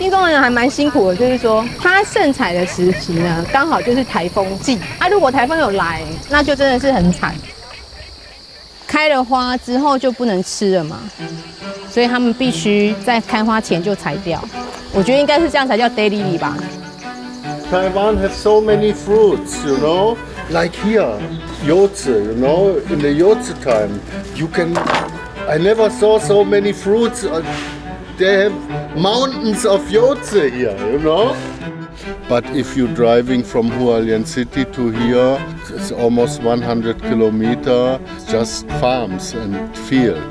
新庄人还蛮辛苦的，就是说它盛产的时期呢，刚好就是台风季啊。如果台风有来，那就真的是很惨。开了花之后就不能吃了嘛，所以他们必须在开花前就采掉。我觉得应该是这样才叫 daily 吧。Taiwan has so many fruits, you know, like here, Yotze, you know, in the Yotze time, you can. I never saw so many fruits. They have mountains of Yotze here, you know. But if you're driving from Hualien City to here, it's almost 100 kilometers, just farms and field.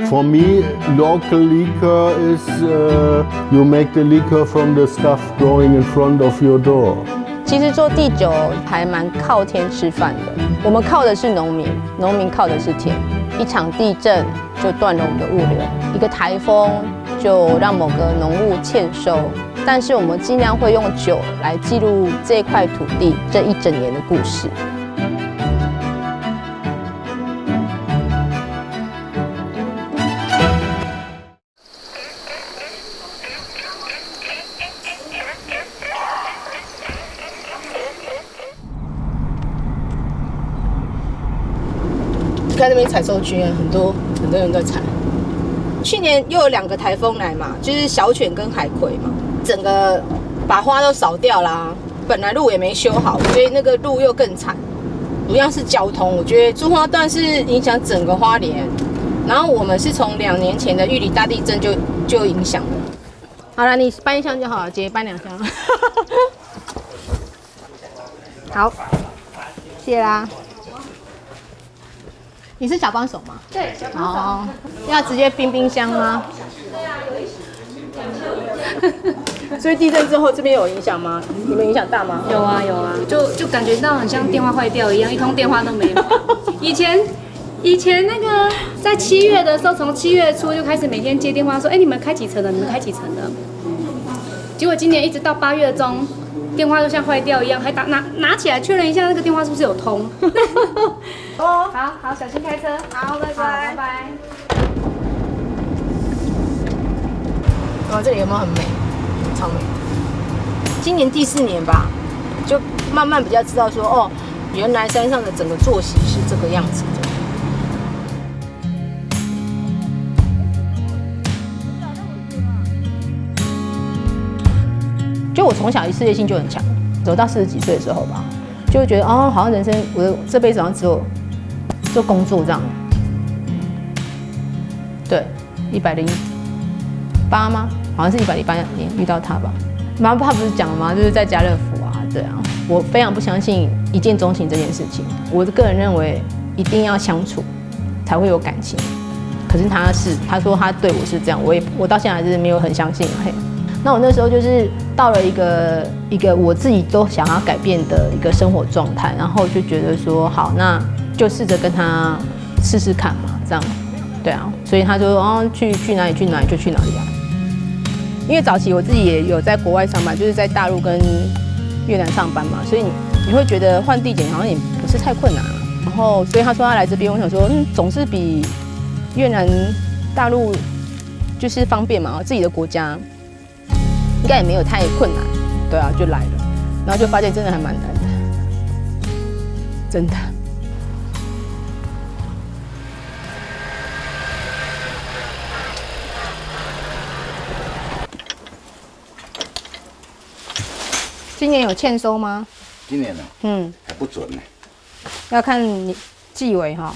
For me, local liquor is you make the liquor from the stuff growing in front of your door. 其实做地酒还蛮靠天吃饭的，我们靠的是农民，农民靠的是田。一场地震就断了我们的物流，一个台风就让某个农务欠收。但是我们尽量会用酒来记录这块土地这一整年的故事。看那边采收区啊，很多人在采。去年又有2个台风来嘛，就是小犬跟海葵嘛，整个把花都扫掉啦。本来路也没修好，所以那个路又更惨。主要是交通，我觉得珠花段是影响整个花莲。然后我们是从2年前的玉里大地震就影响了。好了，你搬1箱就好了，姐搬2箱。好，谢啦。你是小帮手吗？对，小帮手。哦，要直接冰箱吗？对啊，有一所以地震之后这边有影响吗？你们影响大吗？有啊，就感觉到很像电话坏掉一样，一通电话都没有。以前那个在7月的时候，从7月初就开始每天接电话说，你们开几层了？你们开几层了？结果今年一直到8月中，电话都像坏掉一样，还拿起来确认一下那个电话是不是有通。哦，好，小心开车。好，拜拜，拜拜。哇，这里有没有很美？超美。今年第4年吧，就慢慢比较知道说，哦，原来山上的整个作息是这个样子的。就我从小事业心就很强，走到40几岁的时候吧，就会觉得哦，好像人生我的这辈子好像只有做工作这样。对，108吗？好像是108年遇到他吧。妈爸不是讲了吗？就是在家乐福啊，对啊。我非常不相信一见钟情这件事情。我个人认为一定要相处才会有感情。可是他说他对我是这样，我到现在还是没有很相信。嘿。那我那时候就是到了一个我自己都想要改变的一个生活状态，然后就觉得说好，那就试着跟他试试看嘛，这样，对啊，所以他就哦去哪里就去哪里啊。因为早期我自己也有在国外上班，就是在大陆跟越南上班嘛，所以你会觉得换地点好像也不是太困难了。然后所以他说他来这边，我想说总是比越南、大陆就是方便嘛，自己的国家。应该也没有太困难，对啊，就来了，然后就发现真的还蛮难的，真的。今年有欠收吗？今年呢？还不准呢，要看你纪委哈。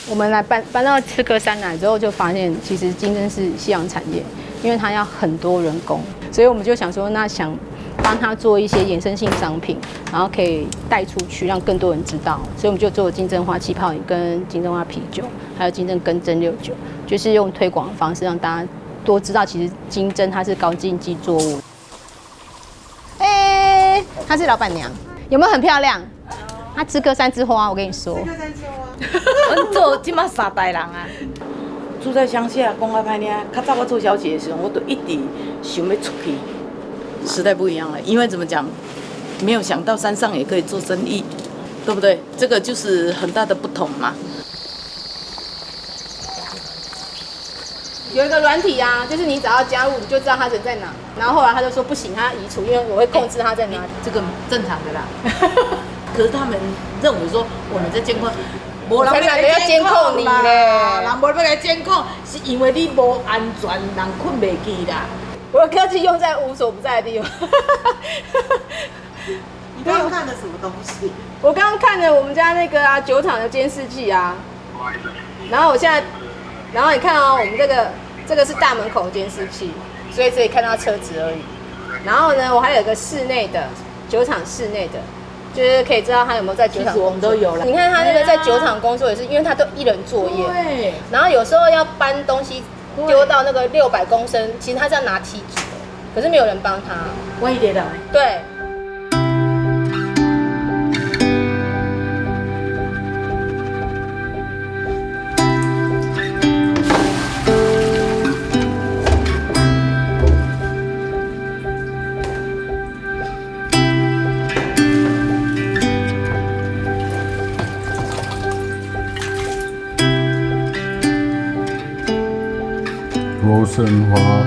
我们来搬到赤科山来之后，就发现其实金针是夕阳产业，因为它要很多人工，所以我们就想说，那想帮他做一些衍生性商品，然后可以带出去，让更多人知道。所以我们就做金针花气泡饮、跟金针花啤酒，还有金针根蒸馏酒，就是用推广的方式让大家多知道，其实金针它是高经济作物。她是老板娘，有没有很漂亮？她吃个3枝花，我跟你说。阮做即马3代人啊，住在乡下，讲较歹听，较早我做小姐的时候，我都一直想要出去。时代不一样了，因为怎么讲，没有想到山上也可以做生意，对不对？这个就是很大的不同嘛。有一个软体啊，就是你只要加入，你就知道他人在哪。然后后来他就说不行，他要移除，因为我会控制他在哪里。这个正常的啦。可是他们认为说我们在监控，无人要来监控你啦，人无要来监控，是因为你无安全，人困袂去啦。我的科技用在无所不在的地方。你刚刚看的什么东西？我刚刚看了我们家那个啊酒厂的监视器啊，然后我现在，然后你看哦，我们这个是大门口监视器，所以只可以看到车子而已。然后呢，我还有一个室内的酒厂室内的，就是可以知道他有没有在酒厂工作。其实我们都有了。你看他那个在酒厂工作也是，因为他都一人作业，对。然后有时候要搬东西丢到那个600公升，其实他是要拿梯子的，可是没有人帮他。万一跌倒。对。Rosenhua.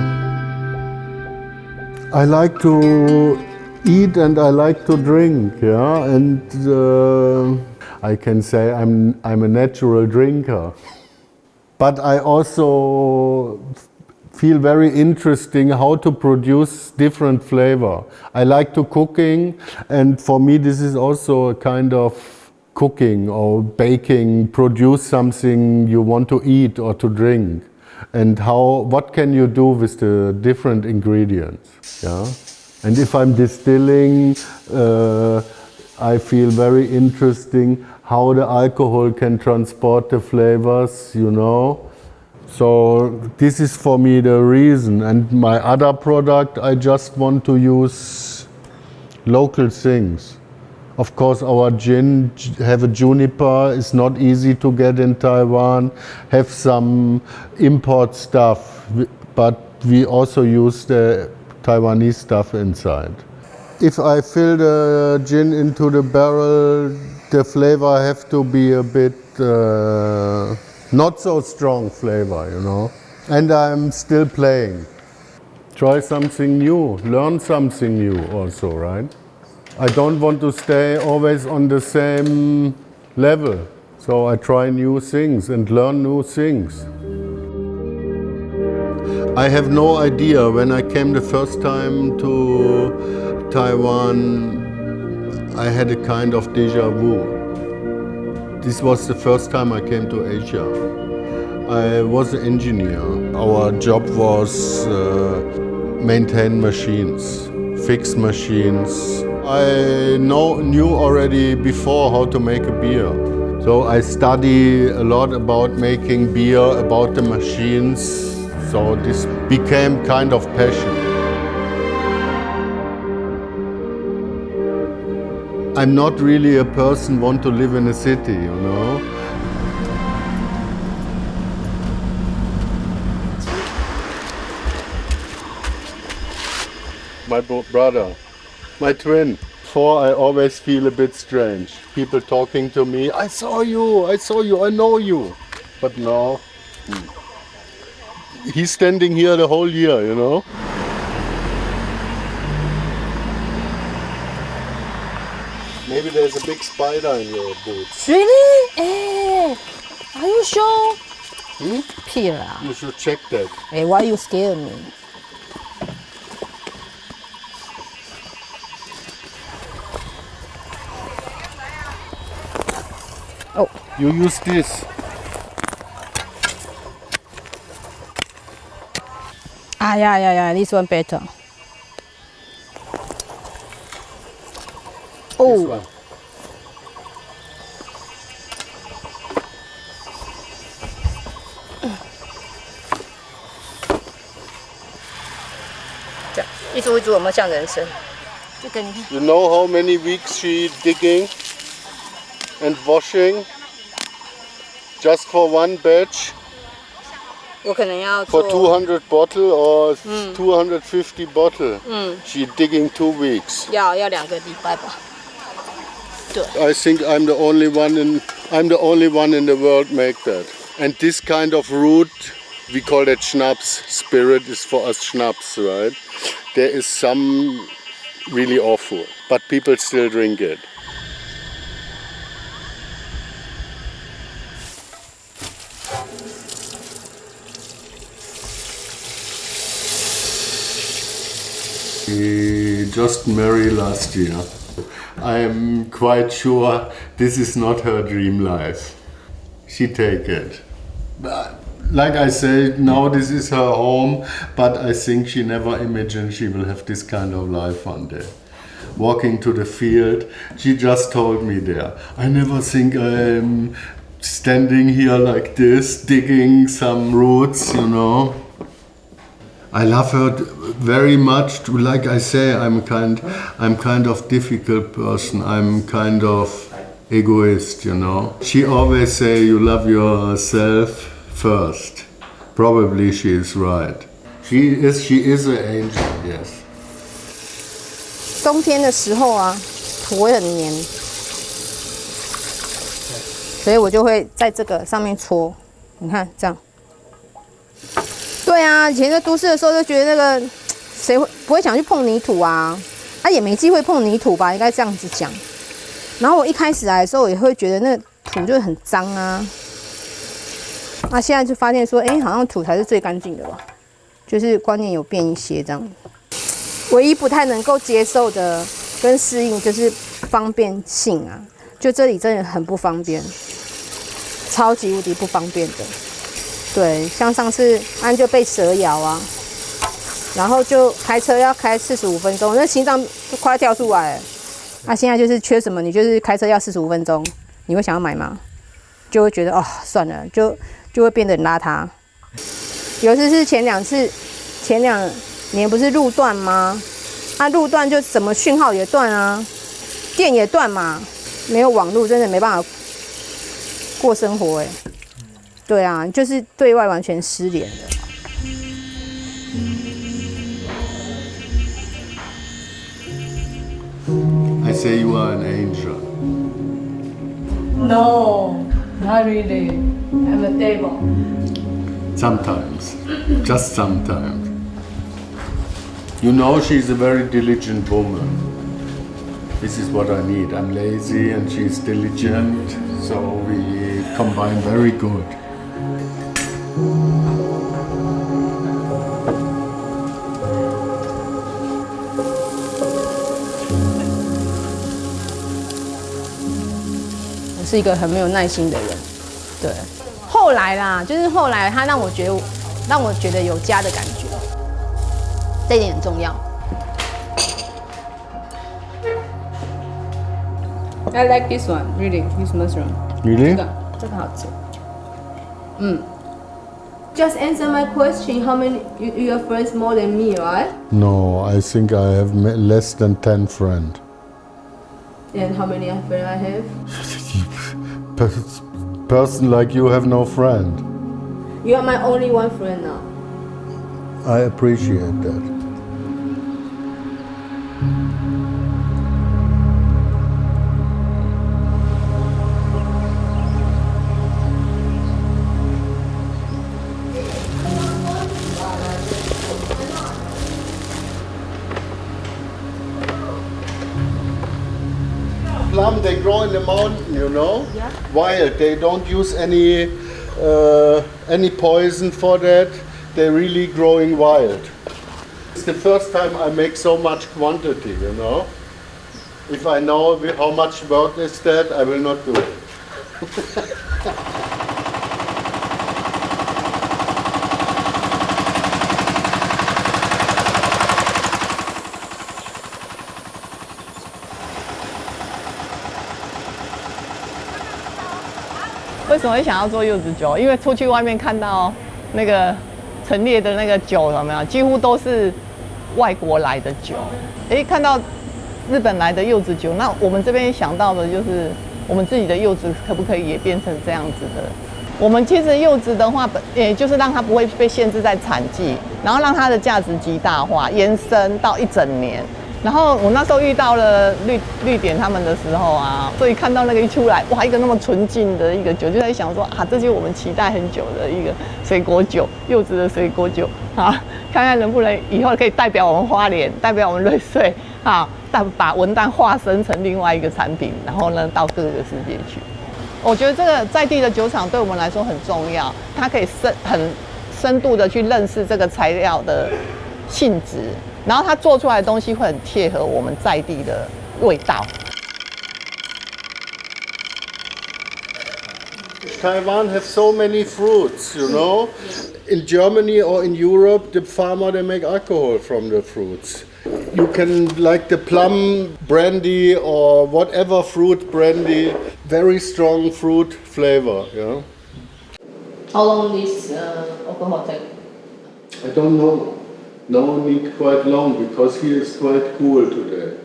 I like to eat and I like to drink, yeah, and I can say I'm a natural drinker. But I also feel very interesting how to produce different flavor. I like to cooking, and for me this is also a kind of cooking or baking, produce something you want to eat or to drink. And what can you do with the different ingredients? Yeah? And if I'm distilling, I feel very interesting how the alcohol can transport the flavors, you know. So this is for me the reason. And my other product, I just want to use local things. Of course, our gin have a juniper. It's not easy to get in Taiwan. Have some import stuff, but we also use the Taiwanese stuff inside. If I fill the gin into the barrel, the flavor have to be a bit not so strong flavor, you know. And I'm still playing. Try something new, learn something new also, right? I don't want to stay always on the same level. So I try new things and learn new things. I have no idea. When I came the first time to Taiwan, I had a kind of déjà vu. This was the first time I came to Asia. I was an engineer. Our job was maintain machines, fix machines. I knew already before how to make a beer. So I study a lot about making beer, about the machines. So this became kind of passion. I'm not really a person want to live in a city, you know. My brother. My twin. Before I always feel a bit strange. People talking to me, I saw you, I know you. But now, he's standing here the whole year, you know. Maybe there's a big spider in your boots. Really? Eh? Are you sure? Peter. You should check that. Hey, why you scare me? Oh. You use this. Yeah. This one better. Oh. This one. You know how many weeks she digging and washing just for one batch? 我可能要做 For 200 bottle or 250 bottle. She digging 2 weeks. 要2个礼拜吧。对。 I think I'm the only one in the world make that. And this kind of root we call that Schnaps. Spirit is for us Schnaps, right? There is some really awful, but people still drink it. We just married last year. I'm quite sure this is not her dream life. She take it. But like I say, now this is her home, but I think she never imagined she will have this kind of life one day. Walking to the field, she just told me there, I never think I'm standing here like this, digging some roots, you know. I love her very much. Like I say, I'm kind of difficult person. I'm kind of egoist, you know. She always say you love yourself first. Probably she is right. She is an angel, yes. 冬天的时候啊，土会很黏，所以我就会在这个上面搓。你看这样。对啊，以前在都市的时候就觉得那个谁会不会想去碰泥土啊？也没机会碰泥土吧，应该这样子讲。然后我一开始来的时候也会觉得那土就很脏啊。现在就发现说，好像土才是最干净的吧，就是观念有变一些这样。唯一不太能够接受的跟适应就是方便性啊，就这里真的很不方便，超级无敌不方便的。对，像上次安就被蛇咬啊，然后就开车要开45分钟，那心脏就快跳出来了。现在就是缺什么，你就是开车要45分钟，你会想要买吗？就会觉得算了，就会变得很邋遢。尤其是前2年不是路段吗？路段就什么讯号也断啊，电也断嘛，没有网路真的没办法过生活对啊，就是对外完全失联了。I say you are an angel. No, not really. I'm a devil. Sometimes, just sometimes. You know, she's a very diligent woman. This is what I need. I'm lazy and she's diligent, so we combine very good.我是一个很没有耐心的人，对。后来啦，就是后来他让我觉得有家的感觉，这一点很重要。I like this one, really. This mushroom. Really? 这个好吃。Just answer my question. How many you have friends more than me, right? No, I think I have less than 10 friends. And how many friends I have? Person like you have no friend. You are my only one friend now. I appreciate that. Plum, they grow in the mountain, you know? Yeah. Wild. They don't use any poison for that. They're really growing wild. It's the first time I make so much quantity, you know? If I know how much work is that, I will not do it. 为什么会想要做柚子酒？因为出去外面看到那个陈列的那个酒有没有，几乎都是外国来的酒。看到日本来的柚子酒，那我们这边想到的就是我们自己的柚子可不可以也变成这样子的？我们其实柚子的话，也就是让它不会被限制在产季，然后让它的价值极大化，延伸到1整年。然后我那时候遇到了绿点他们的时候啊，所以看到那个一出来，哇，一个那么纯净的一个酒，就在想说啊，这就是我们期待很久的一个水果酒，柚子的水果酒啊，看看能不能以后可以代表我们花莲，代表我们瑞穗啊，把文旦化身成另外一个产品，然后呢到各个世界去。我觉得这个在地的酒厂对我们来说很重要，它可以很深度的去认识这个材料的性质。然后它做出来的东西会很贴合我们在地的味道。Taiwan has so many fruits, you know. In Germany or in Europe, the farmer they make alcohol from the fruits. You can like the plum brandy or whatever fruit brandy, very strong fruit flavor. Yeah. How long this alcohol take? I don't know. No need quite long because here is quite cool today.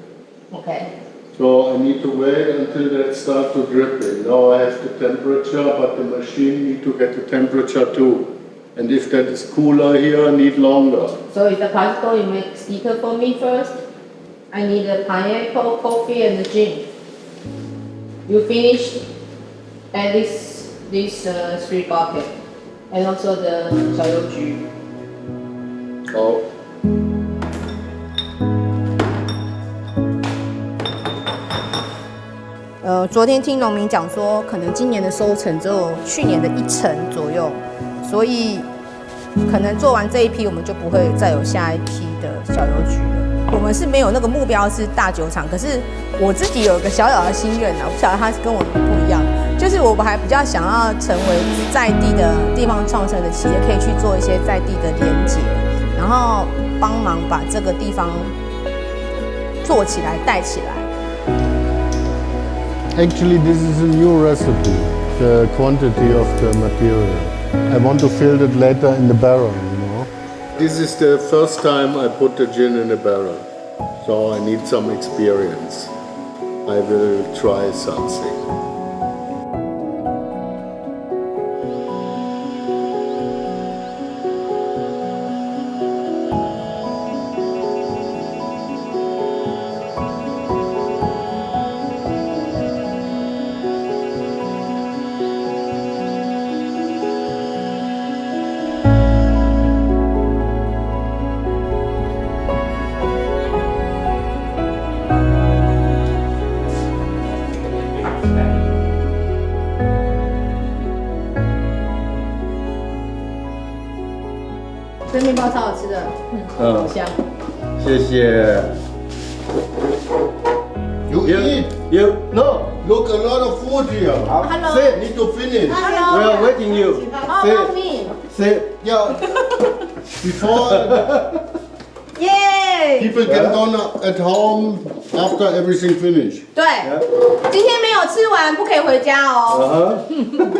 Okay. So I need to wait until that start to dripping. Now I have the temperature, but the machine need to get the temperature too. And if that is cooler here, I need longer. So if the possible, you make sticker for me first. I need a pineapple, coffee, and the gin. You finish at least these 3 buckets, and also the 小油菊. Oh. 昨天听农民讲说，可能今年的收成只有去年的1成左右，所以可能做完这一批，我们就不会再有下一批的小邮局了。我们是没有那个目标是大酒厂，可是我自己有一个小小的心愿啊，我不晓得它是跟我们不一样，就是我还比较想要成为在地的地方创生的企业，可以去做一些在地的连结，然后帮忙把这个地方做起来、带起来。Actually, this is a new recipe, the quantity of the material. I want to fill it later in the barrel, you know. This is the first time I put the gin in a barrel, so I need some experience. I will try something.这面包超好吃的，好香。谢谢。You eat? You No. Look, a lot of food here. Hello. Sit. Need to finish. Hello. we are waiting you. Hello, me. Sit. Yeah. Before 耶！ people can go at home after everything finished. 对，今天没有吃完不可以回家哦。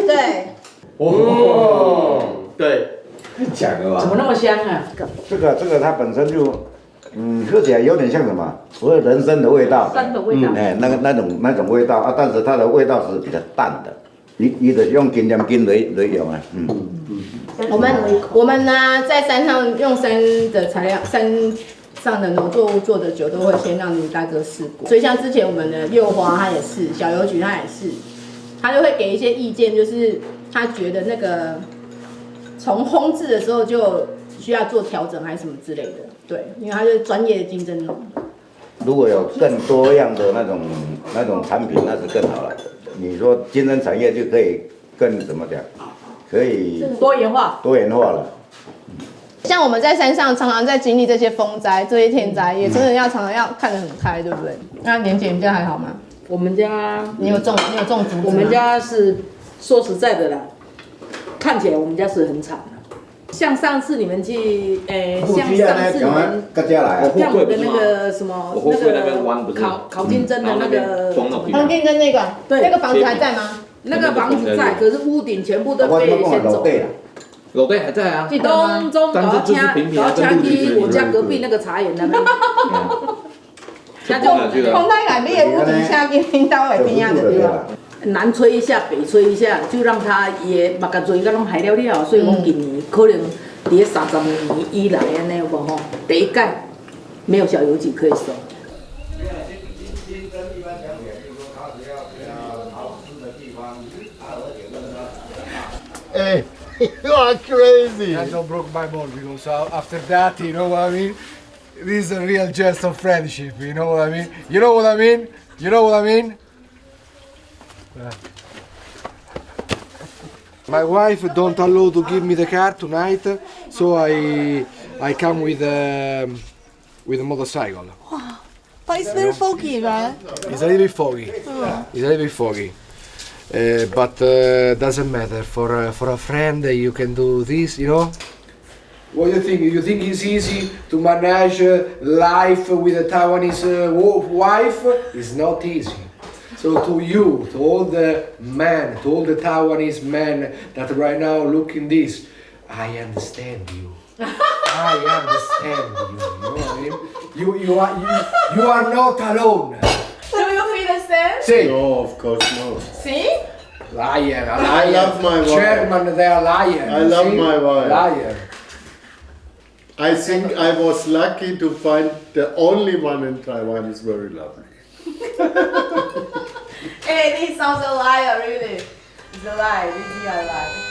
对。哦，对，讲了吧？怎么那么香啊？这个它本身就，喝起来有点像什么？所谓人参的味道。参的味道。那种味道啊，但是它的味道是比较淡的。你得用金针金来用啊。我们呢，在山上用山的材料，山上的农作物做的酒，都会先让卢大哥试过。所以像之前我们的柚花，它也是小邮局，它也是，他就会给一些意见，就是他觉得那个从烘制的时候就需要做调整，还是什么之类的。对，因为他是专业的竞争农。如果有更多样的那种产品，那是更好了。你说金针产业就可以更怎么讲？可以多元化了。像我们在山上常常在经历这些风灾、这些天灾，也真的要常常要看得很开，对不对？那年姐，你家还好吗？我们家你有种竹子吗？我们家是说实在的啦，看起来我们家是很惨的。像上次你们去，像上次你们像我的那个什么那个烤金针的那个烤金针那个，对，那个房子还在吗？那个房子在，可是屋顶全部都被先走了。楼队还在啊，当中搞请去我家隔壁那个茶园那边，从那改变屋顶下边听到会边啊的对吧？南吹一下，北吹一下，就让它也把个做应该拢害了了，所以讲今年可能伫30年以来安尼有无吼，第一届没有小邮局可以收。Hey, you are crazy. That don't broke my ball because after that, you know what I mean? This is a real jest of friendship, you know what I mean? You know what I mean? You know what I mean? My wife don't allow to give me the car tonight, so I come with a motorcycle. Wow, but it's very foggy, right? It's a little bit foggy. Oh. It's a little bit foggy. But doesn't matter. For a friend, you can do this, you know. What do you think? You think it's easy to manage life with a Taiwanese wife? It's not easy. So to you, to all the men, to all the Taiwanese men that right now looking this, I understand you. I understand you. You know what I mean? You are not alone. Do you feel the same? See? No, of course not. See? Liar, a liar. I love my wife. German, they are liar. I love my wife. Liar. I think I was lucky to find the only one in Taiwan is very lovely. Hey, this sounds a liar, really. It's a lie. This is a lie.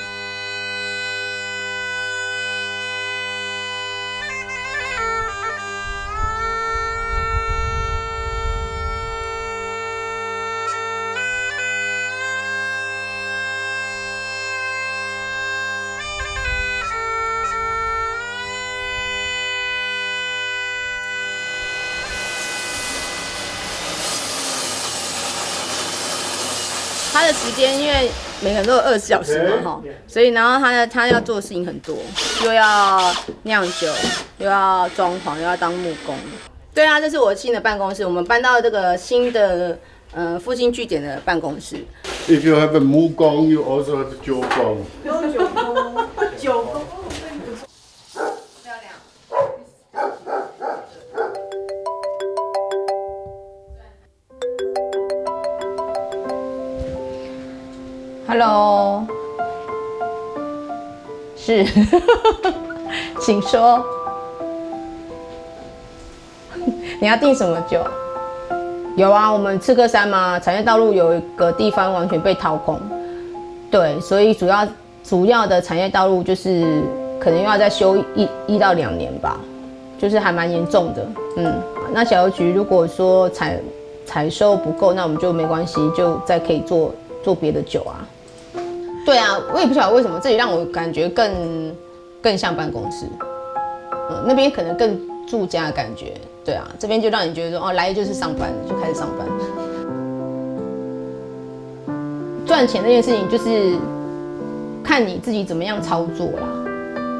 他的时间，因为每个人都有24小时嘛，哈，所以然后他要做的事情很多，又要酿酒，又要装潢，又要当木工。对啊，这是我新的办公室，我们搬到这个新的复兴据点的办公室。If you have a mugong, you also have a jiugong. 有九宫，九宫。Hello， 是，请说。你要订什么酒？有啊，我们赤科山嘛，产业道路有一个地方完全被掏空，对，所以主要的产业道路就是可能又要再修1到2年吧，就是还蛮严重的。那小邮局如果说采收不够，那我们就没关系，就再可以做别的酒啊。对啊，我也不晓得为什么这里让我感觉更像办公室，那边可能更住家的感觉。对啊，这边就让你觉得说，哦，来就是上班，就开始上班。赚钱这件事情就是看你自己怎么样操作啦。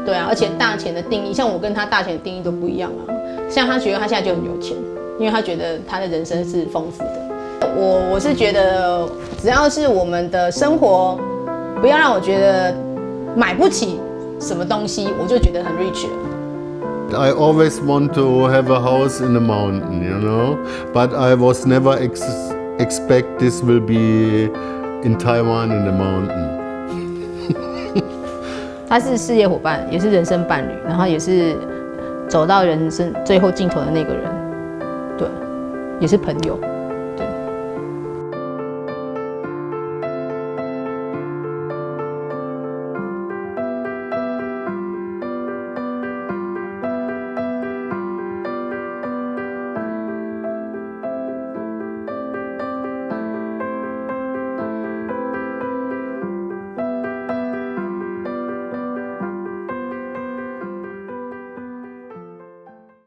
对啊，而且大钱的定义，像我跟他大钱的定义都不一样啊。像他觉得他现在就很有钱，因为他觉得他的人生是丰富的。我是觉得，只要是我们的生活，不要让我觉得买不起什么东西，我就觉得很 rich 了。I always want to have a house in the mountain, you know, but I was never expect this will be in Taiwan in the mountain. 他是事业伙伴，也是人生伴侣，然后也是走到人生最后尽头的那个人，对，也是朋友。